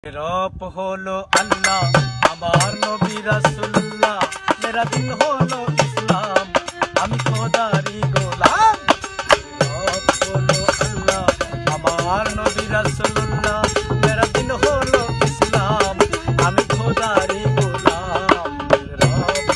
রব হলো আল্লাহ, আমার নবী রাসূলুল্লাহ, মেরা দিন হলো ইসলাম, আমি খোদারি গোলাম। রব হলো আল্লাহ, আমার নবী রাসূলুল্লাহ, মেরা দিন হলো ইসলাম, আমি খোদারি গোলাম। রব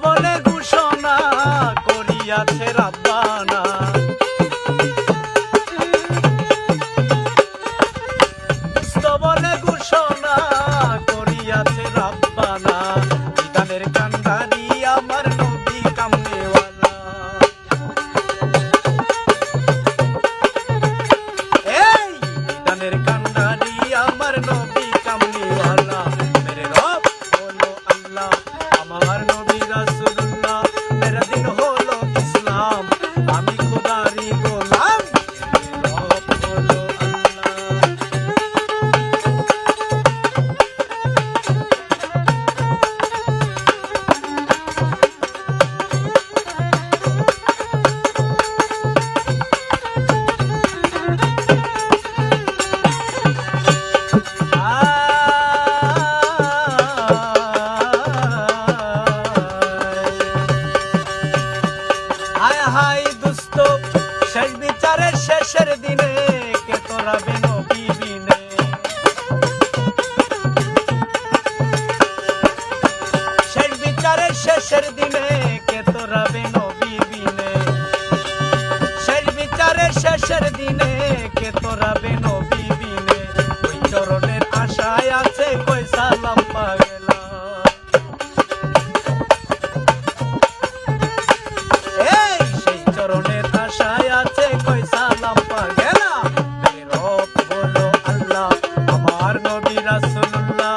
বলে ঘোষণা করিয়াছে রাব্বানা, বলে ঘোষণা করিয়াছে রাব্বানা, বিধানের কান্ডারি আমার নবী কামনেওয়ালা। এই বিধানের কান্ডারি আমার নবী কামনেওয়ালা। মেরে রব হলো আল্লাহ, আমার নবী রাসূলুল্লাহ, মেরা দিন হলো ইসলাম, আমি খোদারি গোলাম। রব হলো হায় হায় দুস্থ শেষ বিচারের শেষের দিনে কে তোরা নবী বিনে। শেষ বিচারের শেষের দিনে কে তোরা নবী বিনে। শেষ বিচারের শেষের দিনে কে তোরা নবী বিনে। ওই চরণের আশায় আছে কই সালাম পাগলা। চরণের আশায় আছে কই সালাম পাগলা। রব হলো আল্লাহ, আমার নবী রাসূলুল্লাহ,